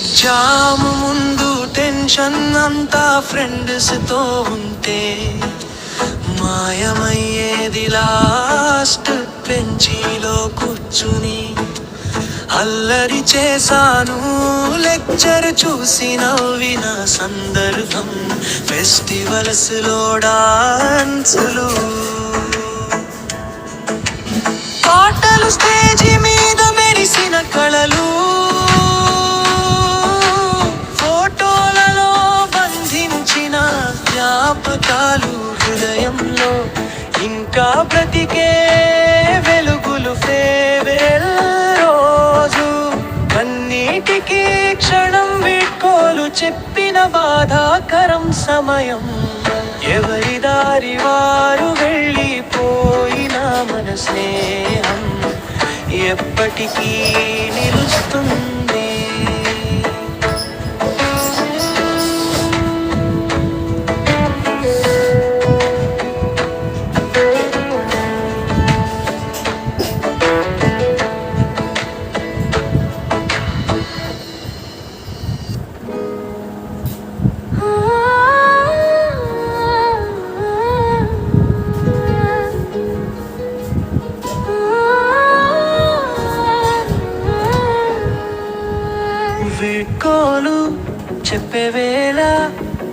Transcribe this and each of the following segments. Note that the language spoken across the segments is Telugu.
ఎగ్జామ్ ముందు టెన్షన్ అంతా ఫ్రెండ్స్ తో ఉంటే మాయమయ్యేది లాస్ట్ బెంచీలో కూర్చుని. అల్లరి చేశాను లెక్చర్ చూసి నవ్విన సందర్భం, ఫెస్టివల్స్ లో డాన్సులు, పాటలు, స్టేజి మీద మెరిసిన కళలు, ఫోటోలలో బంధించిన జ్ఞాపకాలు, హృదయంలో ఇంకా బ్రతికే వెలుగులు. ఫేర్వెల్ రోజు కన్నీటికి క్షణం వీడ్కోలు చెప్పిన బాధాకరం సమయం. ఎవరి దారి వారు వెళ్ళిపోయిన మన స్నేహం ఎప్పటికీ నిలుస్తుంది. వీడ్కోలు చెప్పే వేళ,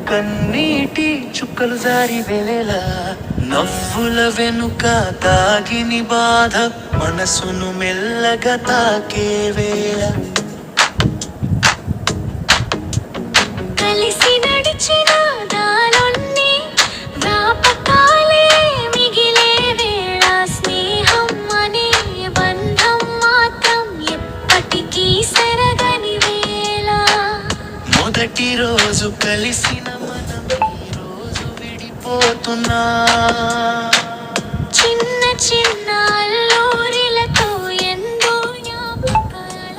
కన్నీటి చుక్కలు జారి వేళ, నవ్వుల వెనుక దాగిని బాధ మనసును మెల్లగా తాకే వేళ. కలిసి నడిచిన దారుల్ని జ్ఞాపకాలే మిగిలే వేళ, స్నేహం అనే బంధం మాత్రం ఎప్పటికీ సరగని వేళ. మొదటి రోజు కలిసిన మనం ఈ రోజు విడిపోతున్నా, చిన్న చిన్న అల్లూరిలతో ఎంతో జ్ఞాపకాల.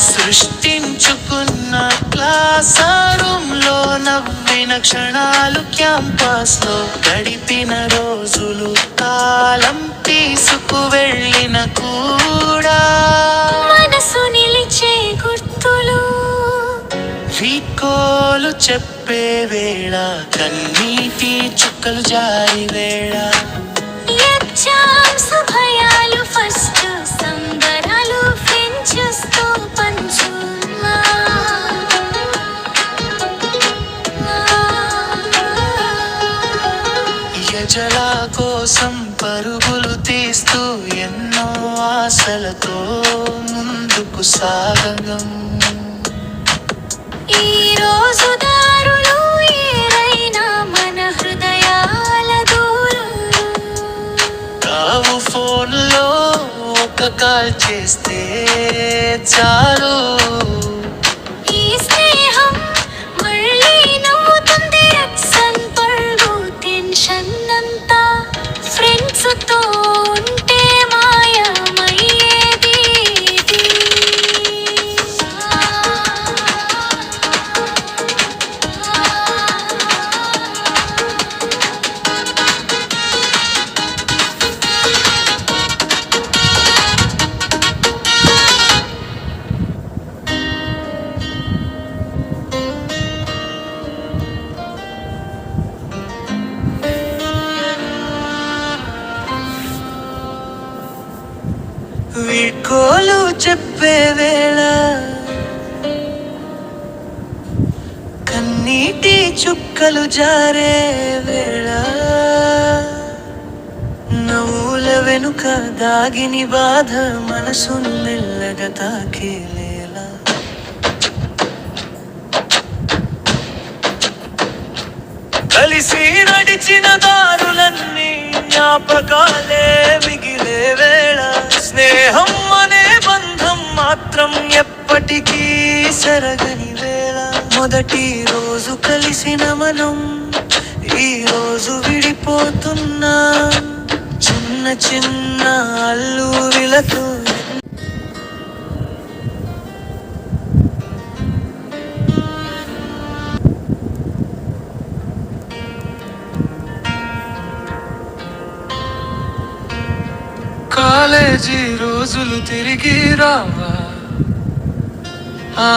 సృష్టించుకున్న క్లాస్ రూమ్ లో నవ్విన క్షణాలు, క్యాంపస్ లో గడిపిన రోజులు, కాలం తీసుకు వెళ్ళిన కూడా మనసు నిలిచే గుర్తులు. వీడ్కోలు చెప్పే వేళ, కన్నీటి చుక్కలు జారి వేళ. ఎగ్జామ్స్ భయాలు ఫస్ట్, సంబరాలు ఫ్రెండ్స్ తో పంచున్నా. యజల కోసం పరుగులు తీస్తూ ఎన్నో ఆశలతో ముందుకు సాగం. ఈ రోజు దారులు ఏరైనా మన హృదయాల దూరం కావు. ఫోన్లో ఒక కాల్ చేస్తే చాలు, ఈ స్నేహం మళ్ళీ నవ్వుతుంది. ఎక్సన్ పరుగు టెన్షన్ అంతా ఫ్రెండ్స్ తో ఉంటే మాయమయ్యేది. వీడ్కోలు చెప్పే వేళ, కన్నీటి చుక్కలు జారే వేళ, నవ్వుల వెనుక దాగిని బాధ మనసును మెల్లగా తాకే వేళ. కలిసి నడిచిన దారులన్నీ జ్ఞాపకాలే మిగిలే వేళ, స్నేహం అనే బంధం మాత్రం ఎప్పటికీ సరగని వేళ. మొదటి రోజు కలిసిన మనం ఈ రోజు విడిపోతున్నా, చిన్న చిన్న అల్లూరిలతో. రోజులు తిరిగి రావా, ఆ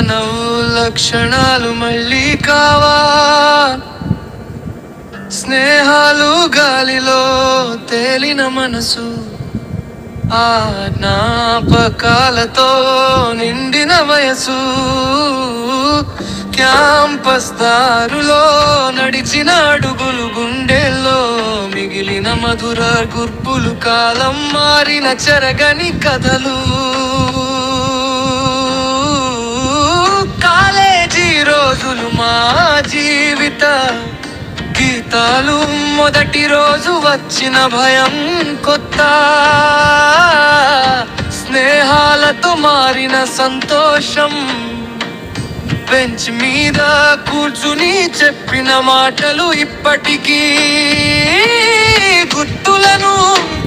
నవ్వుల క్షణాలు మళ్ళీ కావా, స్నేహాలు గాలిలో తేలిన మనసు, ఆ జ్ఞాపకాలతో నిండిన వయసు, క్యాంపస్ దారులో నడిచిన అడుగులు, గుండెల్లో మిగిలిన మధుర గుర్పులు, కాలం మారిన చెరగని కథలు, కాలేజీ రోజులు మా జీవిత గీతాలు, మొదటి రోజు వచ్చిన భయం కొత్త, స్నేహాలతో మారిన సంతోషం, బెంచ్ మీద కూర్చుని చెప్పిన మాటలు ఇప్పటికీ గుర్తులను,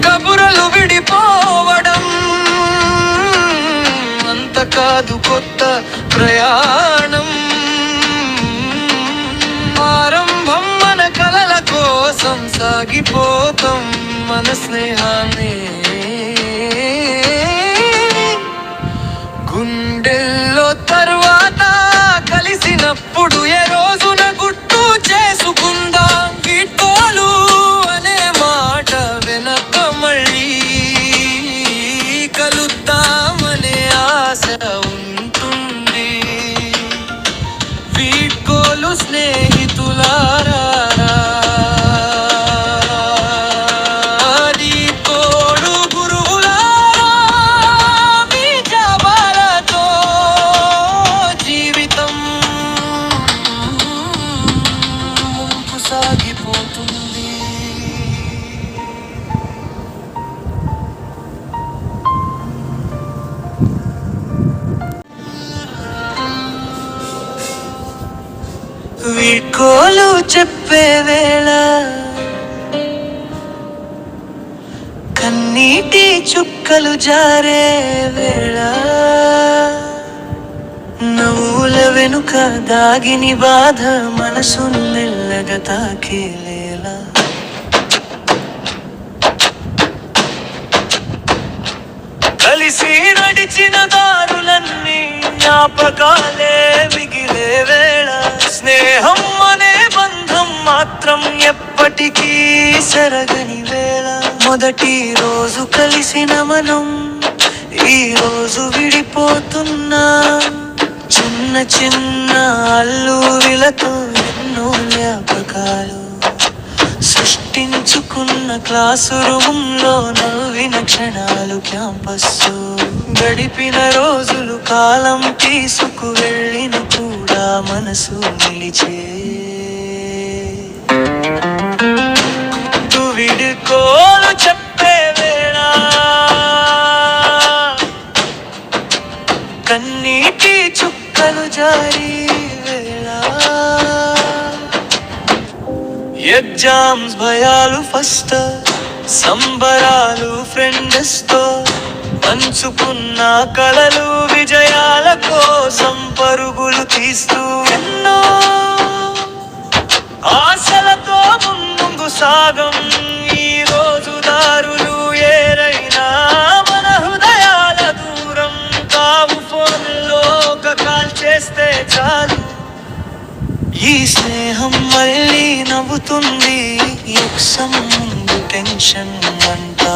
కబురలు విడిపోవడం అంత కాదు కొత్త ప్రయాణం, ఆరంభం మన కలల కోసం, సాగిపోతాం మన స్నేహాన్ని, గుండెల్లో తర్వాత కలిసినప్పుడు ఏ రోజున గుర్తు చేసుకుందాం, వీడ్కోలు అనే మాట వెనక మళ్ళీ కలుద్దామనే ఆశ ఉంటుంది, వీడ్కోలు స్నేహితులారా, సాగిపోతుంది. వీడ్కోలు చెప్పే వేళ, కన్నీటి చుక్కలు జారే వేళ, నవ్వుల వెనుక దాగిని బాధ మనసును మెల్లగా తాకేలేలా, కలిసి నడిచిన దారులన్నీ జ్ఞాపకాలే మిగిలే వేళ, స్నేహం అనే బంధం మాత్రం ఎప్పటికీ చెరగని వేళ, మొదటి రోజు కలిసిన మనం ఈ రోజు విడిపోతున్నా, చిన్న చిన్న అల్లూరిలతో ఎన్నో జ్ఞాపకాలు, సృష్టించుకున్న క్లాసు రూమ్లో నవ్విన క్షణాలు, క్యాంపస్ గడిపిన రోజులు, కాలం తీసుకు వెళ్ళిన కూడా మనసు నిలిచే, వీడ్కోలు చెప్పే వేళ, కన్నీటి చుక్కలు జారి వేళ, ఎగ్జామ్స్ భయాలు ఫస్ట్, సంబరాలు ఫ్రెండ్స్ తో, పంచుకున్న కలలు విజయాల కోసం పరుగులు తీస్తూ, ఎన్నో ఆశలతో ముందుకు సాగం, ఈ రోజు దారులు ఏరైనా మన హృదయాల దూరం కావు, ఫోన్లో ఒక కాల్ చేస్తే చాలు, ఈ స్నేహం మళ్ళీ నవ్వుతుంది, ఎగ్జామ్ ముందు టెన్షన్ అంతా.